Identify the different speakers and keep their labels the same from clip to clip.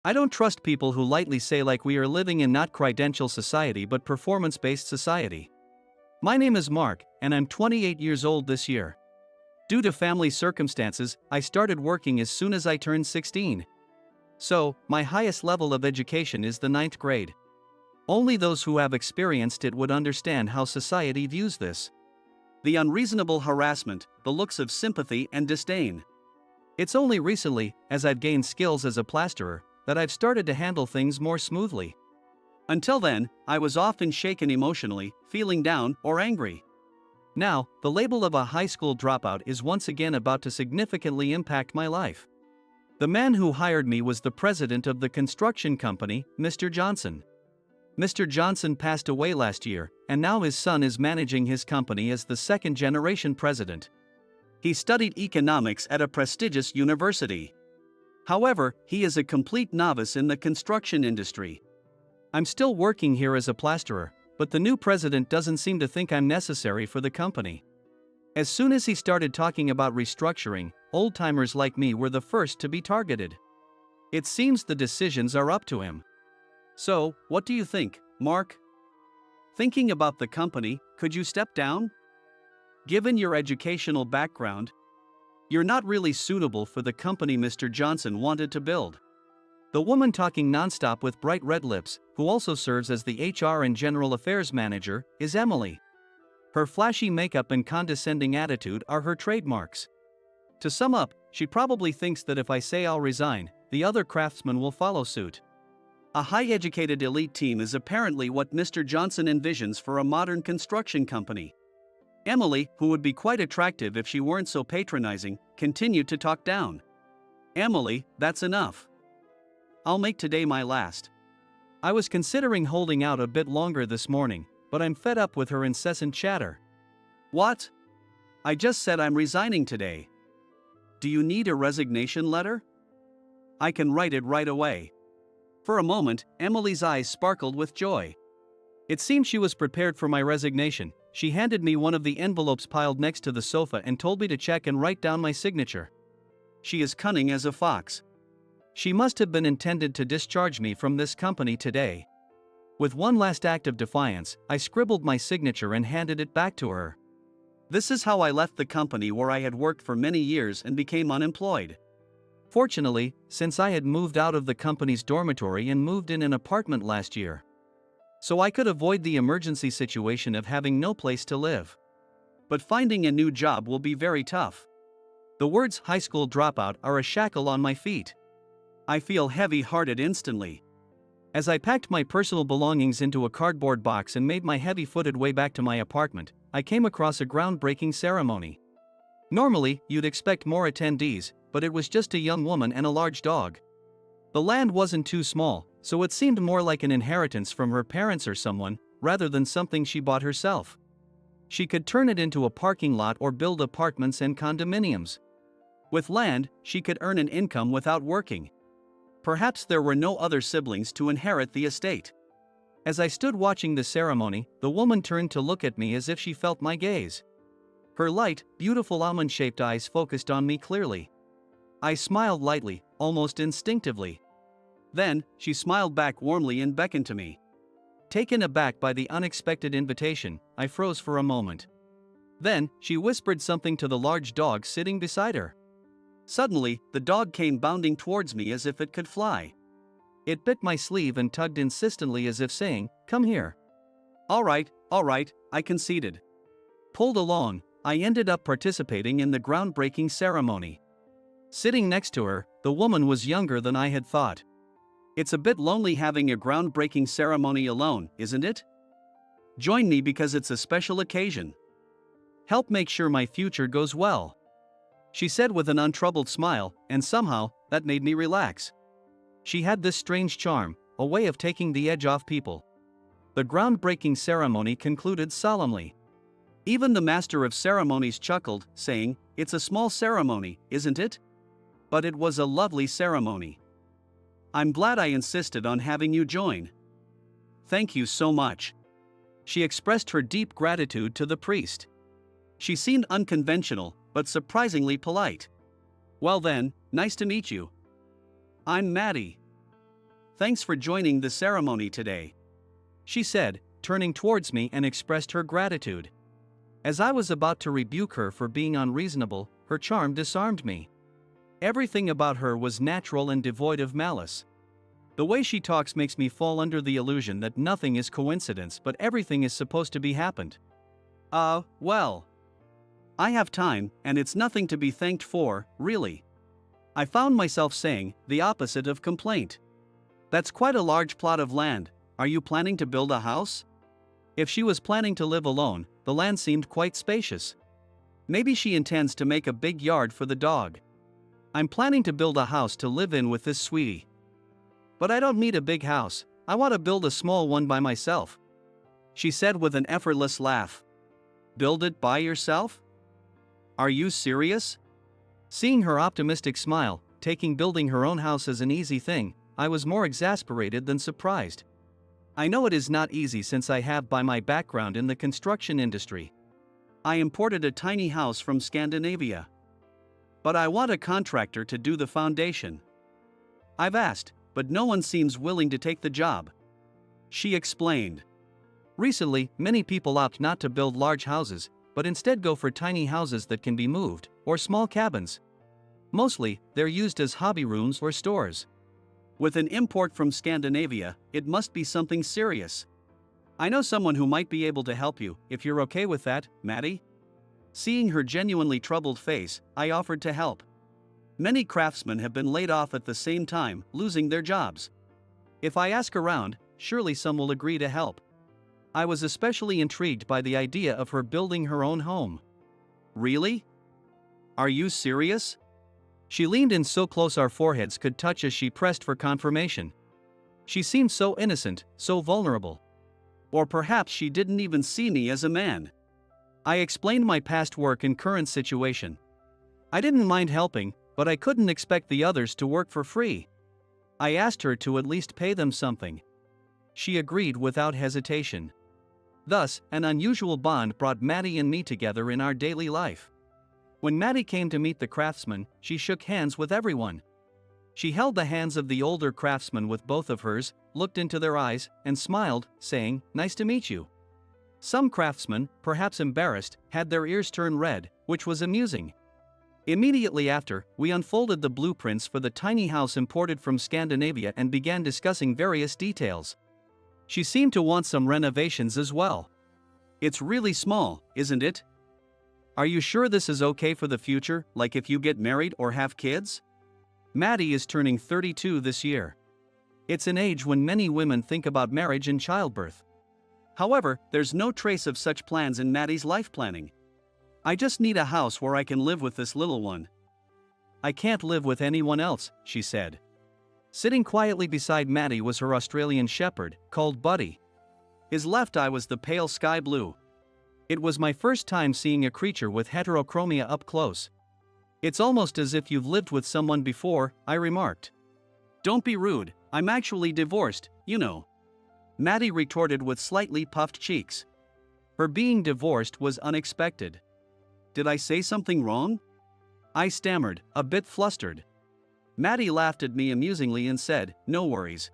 Speaker 1: I don't trust people who lightly say like we are living in not credential society but performance-based society. My name is Mark, and I'm 28 years old this year. Due to family circumstances, I started working as soon as I turned 16. So, my highest level of education is the ninth grade. Only those who have experienced it would understand how society views this. The unreasonable harassment, the looks of sympathy and disdain. It's only recently, as I've gained skills as a plasterer, that I've started to handle things more smoothly. Until then, I was often shaken emotionally, feeling down or angry. Now, the label of a high school dropout is once again about to significantly impact my life. The man who hired me was the president of the construction company, Mr. Johnson. Mr. Johnson passed away last year, and now his son is managing his company as the second-generation president. He studied economics at a prestigious university. However, he is a complete novice in the construction industry. I'm still working here as a plasterer, but the new president doesn't seem to think I'm necessary for the company. As soon as he started talking about restructuring, old-timers like me were the first to be targeted. It seems the decisions are up to him. So, what do you think, Mark? Thinking about the company, could you step down? Given your educational background, you're not really suitable for the company Mr. Johnson wanted to build. The woman talking nonstop with bright red lips, who also serves as the HR and General Affairs Manager, is Emily. Her flashy makeup and condescending attitude are her trademarks. To sum up, she probably thinks that if I say I'll resign, the other craftsmen will follow suit. A high-educated elite team is apparently what Mr. Johnson envisions for a modern construction company. Emily, who would be quite attractive if she weren't so patronizing, continued to talk down. Emily, that's enough. I'll make today my last. I was considering holding out a bit longer this morning, but I'm fed up with her incessant chatter. What? I just said I'm resigning today. Do you need a resignation letter? I can write it right away. For a moment, Emily's eyes sparkled with joy. It seemed she was prepared for my resignation. She handed me one of the envelopes piled next to the sofa and told me to check and write down my signature. She is cunning as a fox. She must have been intended to discharge me from this company today. With one last act of defiance, I scribbled my signature and handed it back to her. This is how I left the company where I had worked for many years and became unemployed. Fortunately, since I had moved out of the company's dormitory and moved in an apartment last year, so I could avoid the emergency situation of having no place to live. But finding a new job will be very tough. The words high school dropout are a shackle on my feet. I feel heavy-hearted instantly. As I packed my personal belongings into a cardboard box and made my heavy-footed way back to my apartment, I came across a groundbreaking ceremony. Normally, you'd expect more attendees, but it was just a young woman and a large dog. The land wasn't too small, so it seemed more like an inheritance from her parents or someone, rather than something she bought herself. She could turn it into a parking lot or build apartments and condominiums. With land, she could earn an income without working. Perhaps there were no other siblings to inherit the estate. As I stood watching the ceremony, the woman turned to look at me as if she felt my gaze. Her light, beautiful almond-shaped eyes focused on me clearly. I smiled lightly, almost instinctively. Then, she smiled back warmly and beckoned to me. Taken aback by the unexpected invitation, I froze for a moment. Then, she whispered something to the large dog sitting beside her. Suddenly, the dog came bounding towards me as if it could fly. It bit my sleeve and tugged insistently as if saying, "Come here." All right, I conceded. Pulled along, I ended up participating in the groundbreaking ceremony. Sitting next to her, the woman was younger than I had thought. It's a bit lonely having a groundbreaking ceremony alone, isn't it? Join me because it's a special occasion. Help make sure my future goes well. She said with an untroubled smile, and somehow, that made me relax. She had this strange charm, a way of taking the edge off people. The groundbreaking ceremony concluded solemnly. Even the master of ceremonies chuckled, saying, "It's a small ceremony, isn't it? But it was a lovely ceremony. I'm glad I insisted on having you join. Thank you so much." She expressed her deep gratitude to the priest. She seemed unconventional, but surprisingly polite. "Well then, nice to meet you. I'm Maddie." thanks for joining the ceremony today," she said, turning towards me and expressed her gratitude. As I was about to rebuke her for being unreasonable, her charm disarmed me. Everything about her was natural and devoid of malice. The way she talks makes me fall under the illusion that nothing is coincidence but everything is supposed to be happened. Well, I have time, and it's nothing to be thanked for, really. I found myself saying the opposite of complaint. That's quite a large plot of land. Are you planning to build a house? If she was planning to live alone, the land seemed quite spacious. Maybe she intends to make a big yard for the dog. I'm planning to build a house to live in with this sweetie. But I don't need a big house, I want to build a small one by myself, she said with an effortless laugh. Build it by yourself? Are you serious? Seeing her optimistic smile, taking building her own house as an easy thing, I was more exasperated than surprised. I know it is not easy since I have by my background in the construction industry. I imported a tiny house from Scandinavia. But I want a contractor to do the foundation. I've asked, but no one seems willing to take the job, she explained. Recently, many people opt not to build large houses, but instead go for tiny houses that can be moved, or small cabins. Mostly, they're used as hobby rooms or stores. With an import from Scandinavia, it must be something serious. I know someone who might be able to help you, if you're okay with that, Maddie? Seeing her genuinely troubled face, I offered to help. Many craftsmen have been laid off at the same time, losing their jobs. If I ask around, surely some will agree to help. I was especially intrigued by the idea of her building her own home. Really? Are you serious? She leaned in so close our foreheads could touch as she pressed for confirmation. She seemed so innocent, so vulnerable. Or perhaps she didn't even see me as a man. I explained my past work and current situation. I didn't mind helping, but I couldn't expect the others to work for free. I asked her to at least pay them something. She agreed without hesitation. Thus, an unusual bond brought Maddie and me together in our daily life. When Maddie came to meet the craftsman, she shook hands with everyone. She held the hands of the older craftsman with both of hers, looked into their eyes, and smiled, saying, "Nice to meet you." Some craftsmen, perhaps embarrassed, had their ears turn red, which was amusing. Immediately after, we unfolded the blueprints for the tiny house imported from Scandinavia and began discussing various details. She seemed to want some renovations as well. It's really small, isn't it? Are you sure this is okay for the future, like if you get married or have kids? Maddie is turning 32 this year. It's an age when many women think about marriage and childbirth. However, there's no trace of such plans in Maddie's life planning. I just need a house where I can live with this little one. I can't live with anyone else, she said. Sitting quietly beside Maddie was her Australian shepherd, called Buddy. His left eye was the pale sky blue. It was my first time seeing a creature with heterochromia up close. It's almost as if you've lived with someone before, I remarked. Don't be rude, I'm actually divorced, you know. Maddie retorted with slightly puffed cheeks. Her being divorced was unexpected. Did I say something wrong? I stammered, a bit flustered. Maddie laughed at me amusingly and said, "No worries."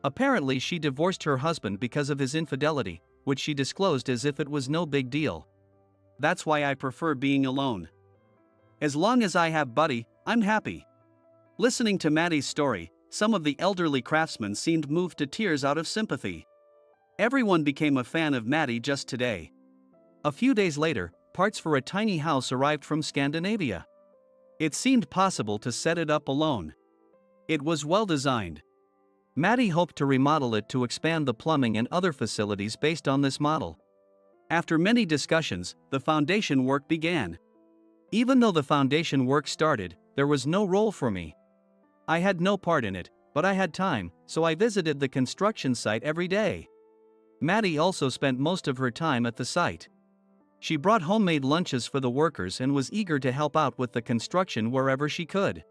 Speaker 1: Apparently she divorced her husband because of his infidelity, which she disclosed as if it was no big deal. That's why I prefer being alone. As long as I have Buddy, I'm happy. Listening to Maddie's story, some of the elderly craftsmen seemed moved to tears out of sympathy. Everyone became a fan of Maddie just today. A few days later, parts for a tiny house arrived from Scandinavia. It seemed possible to set it up alone. It was well designed. Maddie hoped to remodel it to expand the plumbing and other facilities based on this model. After many discussions, the foundation work began. Even though the foundation work started, there was no role for me. I had no part in it, but I had time, so I visited the construction site every day. Maddie also spent most of her time at the site. She brought homemade lunches for the workers and was eager to help out with the construction wherever she could.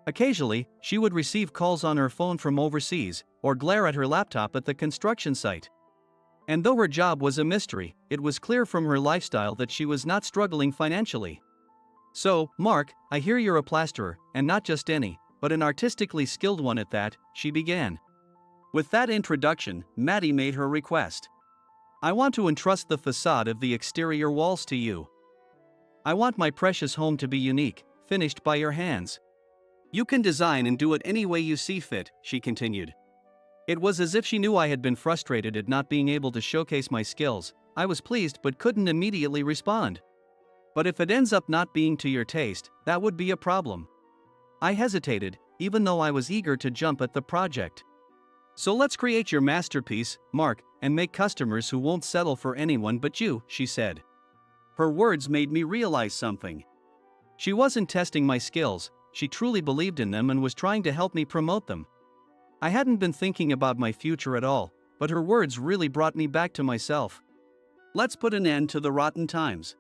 Speaker 1: Occasionally, she would receive calls on her phone from overseas, or glare at her laptop at the construction site. And though her job was a mystery, it was clear from her lifestyle that she was not struggling financially. So, Mark, I hear you're a plasterer, and not just any, but an artistically skilled one at that, she began. With that introduction, Maddie made her request. I want to entrust the facade of the exterior walls to you. I want my precious home to be unique, finished by your hands. You can design and do it any way you see fit, she continued. It was as if she knew I had been frustrated at not being able to showcase my skills. I was pleased but couldn't immediately respond. But if it ends up not being to your taste, that would be a problem. I hesitated, even though I was eager to jump at the project. So let's create your masterpiece, Mark, and make customers who won't settle for anyone but you, she said. Her words made me realize something. She wasn't testing my skills, she truly believed in them and was trying to help me promote them. I hadn't been thinking about my future at all, but her words really brought me back to myself. Let's put an end to the rotten times.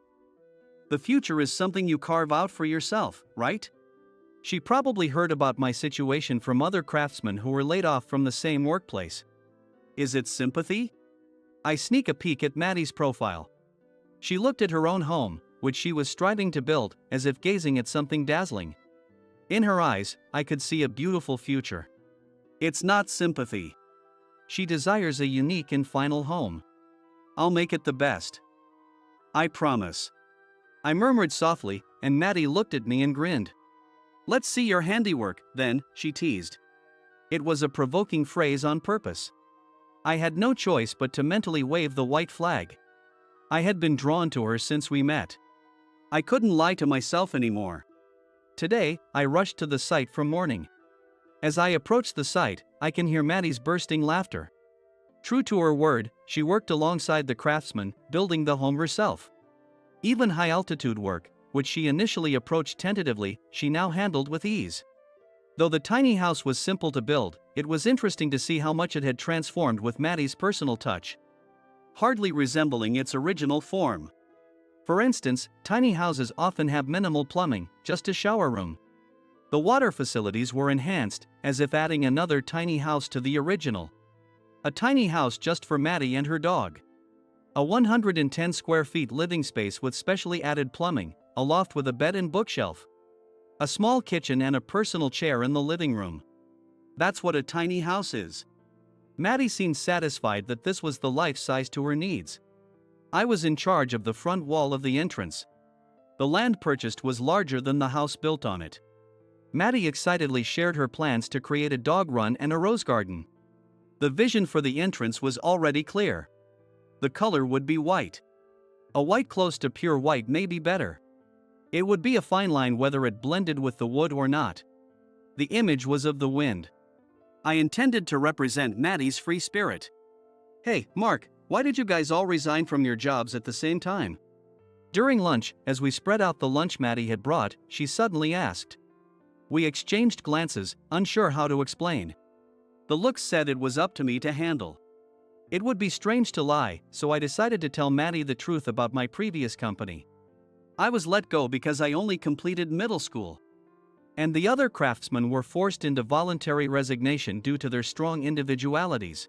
Speaker 1: The future is something you carve out for yourself, right? She probably heard about my situation from other craftsmen who were laid off from the same workplace. Is it sympathy? I sneak a peek at Maddie's profile. She looked at her own home, which she was striving to build, as if gazing at something dazzling. In her eyes, I could see a beautiful future. It's not sympathy. She desires a unique and final home. I'll make it the best. I promise. I murmured softly, and Maddie looked at me and grinned. Let's see your handiwork, then, she teased. It was a provoking phrase on purpose. I had no choice but to mentally wave the white flag. I had been drawn to her since we met. I couldn't lie to myself anymore. Today, I rushed to the site from morning. As I approached the site, I can hear Maddie's bursting laughter. True to her word, she worked alongside the craftsman, building the home herself. Even high-altitude work, which she initially approached tentatively, she now handled with ease. Though the tiny house was simple to build, it was interesting to see how much it had transformed with Maddie's personal touch, hardly resembling its original form. For instance, tiny houses often have minimal plumbing, just a shower room. The water facilities were enhanced, as if adding another tiny house to the original. A tiny house just for Maddie and her dog. A 110 square feet living space with specially added plumbing, a loft with a bed and bookshelf. A small kitchen and a personal chair in the living room. That's what a tiny house is. Maddie seemed satisfied that this was the life size to her needs. I was in charge of the front wall of the entrance. The land purchased was larger than the house built on it. Maddie excitedly shared her plans to create a dog run and a rose garden. The vision for the entrance was already clear. The color would be white. A white close to pure white may be better. It would be a fine line whether it blended with the wood or not. The image was of the wind. I intended to represent Maddie's free spirit. Hey, Mark, why did you guys all resign from your jobs at the same time? During lunch, as we spread out the lunch Maddie had brought, she suddenly asked. We exchanged glances, unsure how to explain. The looks said it was up to me to handle. It would be strange to lie, so I decided to tell Maddie the truth about my previous company. I was let go because I only completed middle school. And the other craftsmen were forced into voluntary resignation due to their strong individualities.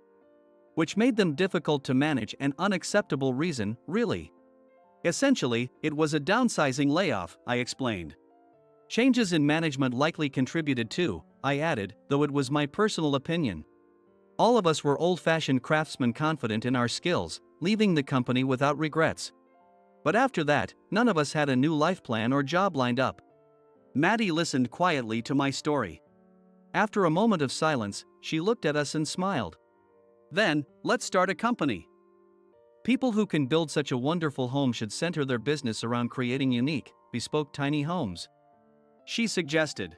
Speaker 1: Which made them difficult to manage, an unacceptable reason, really. Essentially, it was a downsizing layoff, I explained. Changes in management likely contributed too, I added, though it was my personal opinion. All of us were old-fashioned craftsmen confident in our skills, leaving the company without regrets. But after that, none of us had a new life plan or job lined up. Maddie listened quietly to my story. After a moment of silence, she looked at us and smiled. Then, let's start a company. People who can build such a wonderful home should center their business around creating unique, bespoke tiny homes. She suggested.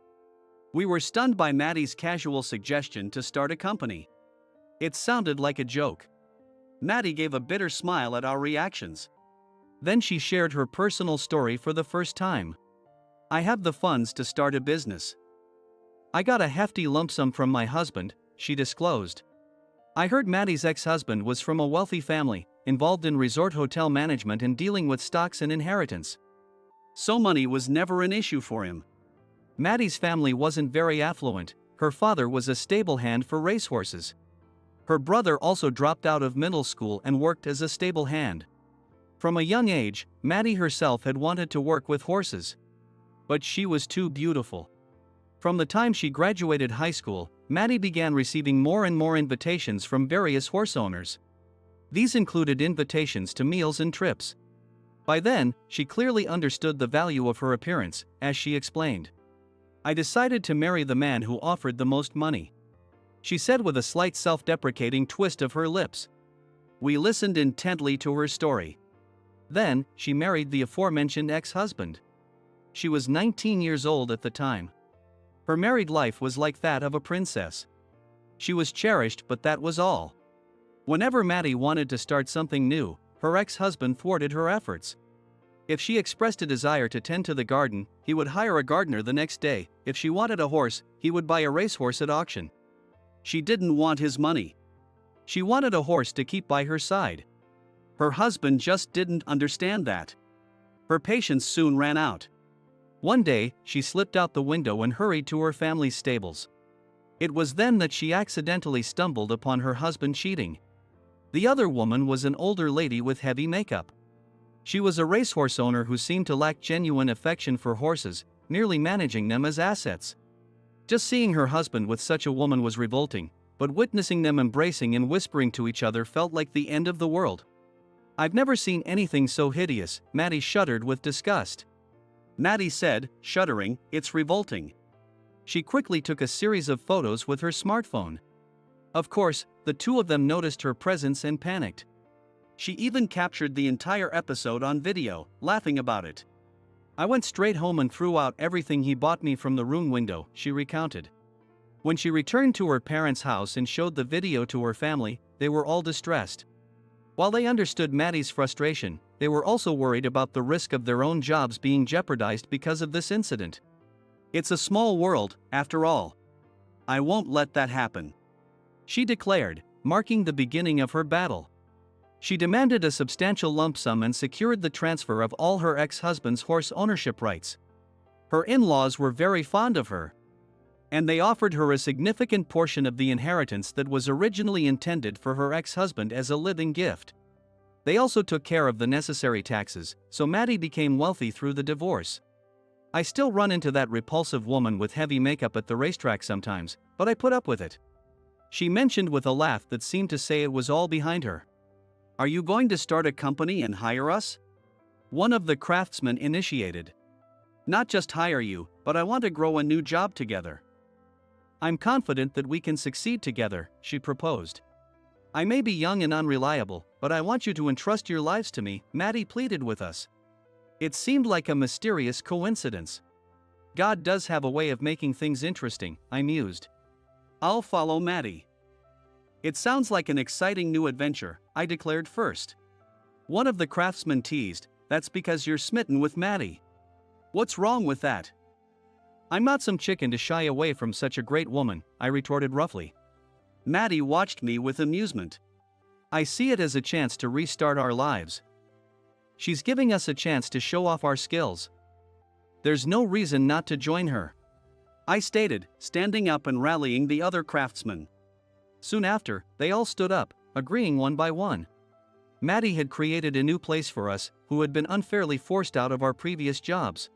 Speaker 1: We were stunned by Maddie's casual suggestion to start a company. It sounded like a joke. Maddie gave a bitter smile at our reactions. Then she shared her personal story for the first time. I have the funds to start a business. I got a hefty lump sum from my husband, she disclosed. I heard Maddie's ex-husband was from a wealthy family, involved in resort hotel management and dealing with stocks and inheritance. So money was never an issue for him. Maddie's family wasn't very affluent. Her father was a stable hand for racehorses. Her brother also dropped out of middle school and worked as a stable hand. From a young age, Maddie herself had wanted to work with horses. But she was too beautiful. From the time she graduated high school, Maddie began receiving more and more invitations from various horse owners. These included invitations to meals and trips. By then, she clearly understood the value of her appearance, as she explained. "I decided to marry the man who offered the most money," she said with a slight self-deprecating twist of her lips. We listened intently to her story. Then, she married the aforementioned ex-husband. She was 19 years old at the time. Her married life was like that of a princess. She was cherished, but that was all. Whenever Maddie wanted to start something new, her ex-husband thwarted her efforts. If she expressed a desire to tend to the garden, he would hire a gardener the next day. If she wanted a horse, he would buy a racehorse at auction. She didn't want his money. She wanted a horse to keep by her side. Her husband just didn't understand that. Her patience soon ran out. One day, she slipped out the window and hurried to her family's stables. It was then that she accidentally stumbled upon her husband cheating. The other woman was an older lady with heavy makeup. She was a racehorse owner who seemed to lack genuine affection for horses, merely managing them as assets. Just seeing her husband with such a woman was revolting, but witnessing them embracing and whispering to each other felt like the end of the world. "I've never seen anything so hideous," Maddie shuddered with disgust. Maddie said, shuddering, "It's revolting." She quickly took a series of photos with her smartphone. Of course, the two of them noticed her presence and panicked. She even captured the entire episode on video, laughing about it. "I went straight home and threw out everything he bought me from the room window," she recounted. When she returned to her parents' house and showed the video to her family, they were all distressed. While they understood Maddie's frustration, they were also worried about the risk of their own jobs being jeopardized because of this incident. "It's a small world, after all. I won't let that happen," she declared, marking the beginning of her battle. She demanded a substantial lump sum and secured the transfer of all her ex-husband's horse ownership rights. Her in-laws were very fond of her, and they offered her a significant portion of the inheritance that was originally intended for her ex-husband as a living gift. They also took care of the necessary taxes, so Maddie became wealthy through the divorce. "I still run into that repulsive woman with heavy makeup at the racetrack sometimes, but I put up with it," she mentioned with a laugh that seemed to say it was all behind her. "Are you going to start a company and hire us?" one of the craftsmen initiated. "Not just hire you, but I want to grow a new job together. I'm confident that we can succeed together," she proposed. "I may be young and unreliable, but I want you to entrust your lives to me," Maddie pleaded with us. It seemed like a mysterious coincidence. God does have a way of making things interesting, I mused. "I'll follow Maddie." "It sounds like an exciting new adventure," I declared first. One of the craftsmen teased, "That's because you're smitten with Maddie." "What's wrong with that?" "I'm not some chicken to shy away from such a great woman," I retorted roughly. Maddie watched me with amusement. "I see it as a chance to restart our lives. She's giving us a chance to show off our skills. There's no reason not to join her," I stated, standing up and rallying the other craftsmen. Soon after, they all stood up, agreeing one by one. Maddie had created a new place for us, who had been unfairly forced out of our previous jobs.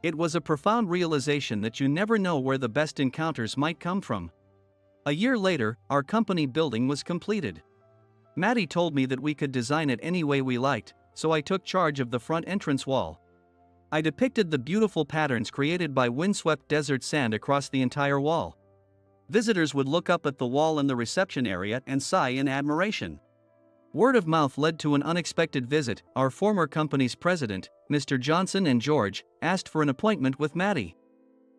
Speaker 1: It was a profound realization that you never know where the best encounters might come from. A year later, our company building was completed. Maddie told me that we could design it any way we liked, so I took charge of the front entrance wall. I depicted the beautiful patterns created by windswept desert sand across the entire wall. Visitors would look up at the wall in the reception area and sigh in admiration. Word of mouth led to an unexpected visit. Our former company's president, Mr. Johnson, and George asked for an appointment with Maddie.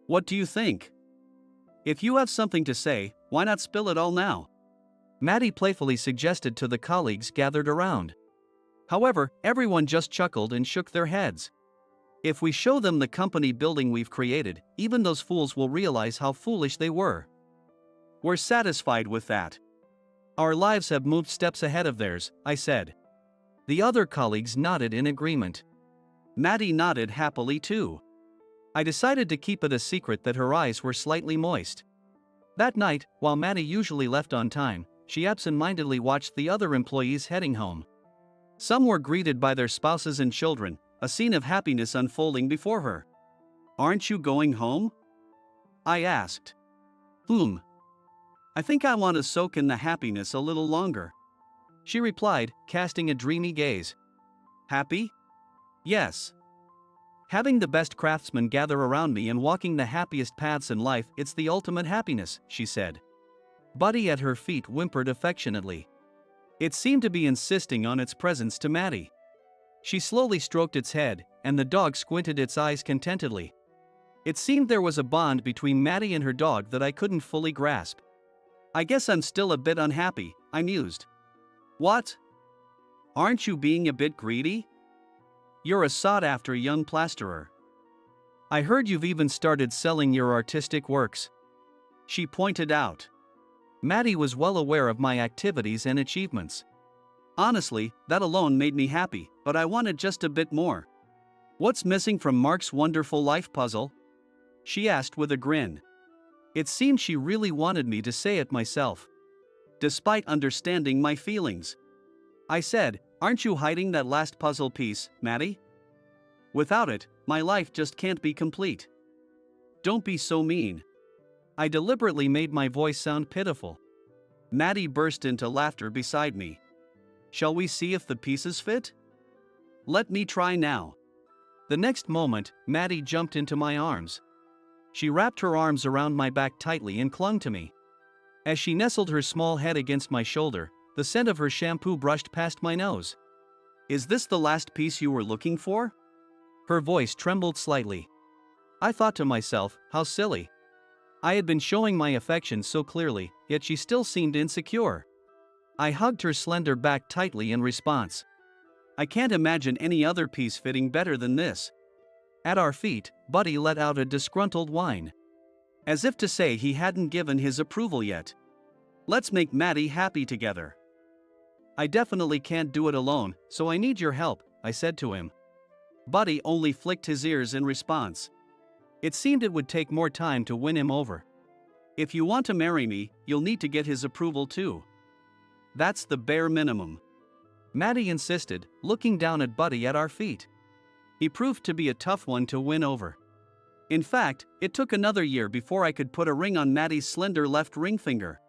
Speaker 1: "What do you think? If you have something to say, why not spill it all now?" Maddie playfully suggested to the colleagues gathered around. However, everyone just chuckled and shook their heads. "If we show them the company building we've created, even those fools will realize how foolish they were. We're satisfied with that. Our lives have moved steps ahead of theirs," I said. The other colleagues nodded in agreement. Maddie nodded happily too. I decided to keep it a secret that her eyes were slightly moist. That night, while Maddie usually left on time, she absent-mindedly watched the other employees heading home. Some were greeted by their spouses and children, a scene of happiness unfolding before her. "Aren't you going home?" I asked. I think I want to soak in the happiness a little longer. She replied, casting a dreamy gaze. Happy? Yes. Having the best craftsmen gather around me and walking the happiest paths in life, it's the ultimate happiness, she said. Buddy at her feet whimpered affectionately. It seemed to be insisting on its presence to Maddie. She slowly stroked its head, and the dog squinted its eyes contentedly. It seemed there was a bond between Maddie and her dog that I couldn't fully grasp. I guess I'm still a bit unhappy, I mused. What? Aren't you being a bit greedy? You're a sought-after young plasterer. I heard you've even started selling your artistic works. She pointed out. Maddie was well aware of my activities and achievements. Honestly, that alone made me happy, but I wanted just a bit more. What's missing from Mark's wonderful life puzzle? She asked with a grin. It seemed she really wanted me to say it myself. Despite understanding my feelings, I said, aren't you hiding that last puzzle piece, Maddie? Without it, my life just can't be complete. Don't be so mean. I deliberately made my voice sound pitiful. Maddie burst into laughter beside me. Shall we see if the pieces fit? Let me try now. The next moment, Maddie jumped into my arms. She wrapped her arms around my back tightly and clung to me. As she nestled her small head against my shoulder, the scent of her shampoo brushed past my nose. Is this the last piece you were looking for? Her voice trembled slightly. I thought to myself, how silly. I had been showing my affection so clearly, yet she still seemed insecure. I hugged her slender back tightly in response. I can't imagine any other piece fitting better than this. At our feet, Buddy let out a disgruntled whine. As if to say he hadn't given his approval yet. Let's make Maddie happy together. I definitely can't do it alone, so I need your help, I said to him. Buddy only flicked his ears in response. It seemed it would take more time to win him over. If you want to marry me, you'll need to get his approval too. That's the bare minimum. Maddie insisted, looking down at Buddy at our feet. He proved to be a tough one to win over. In fact, it took another year before I could put a ring on Maddie's slender left ring finger.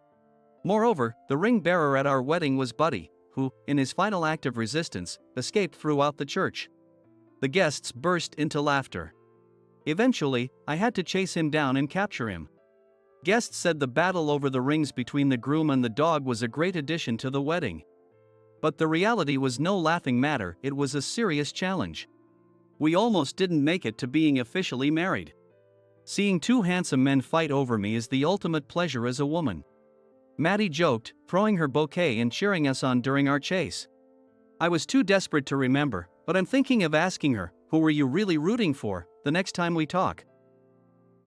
Speaker 1: Moreover, the ring bearer at our wedding was Buddy, who, in his final act of resistance, escaped throughout the church. The guests burst into laughter. Eventually, I had to chase him down and capture him. Guests said the battle over the rings between the groom and the dog was a great addition to the wedding. But the reality was no laughing matter, it was a serious challenge. We almost didn't make it to being officially married. Seeing two handsome men fight over me is the ultimate pleasure as a woman. Maddie joked, throwing her bouquet and cheering us on during our chase. I was too desperate to remember, but I'm thinking of asking her, who were you really rooting for, the next time we talk?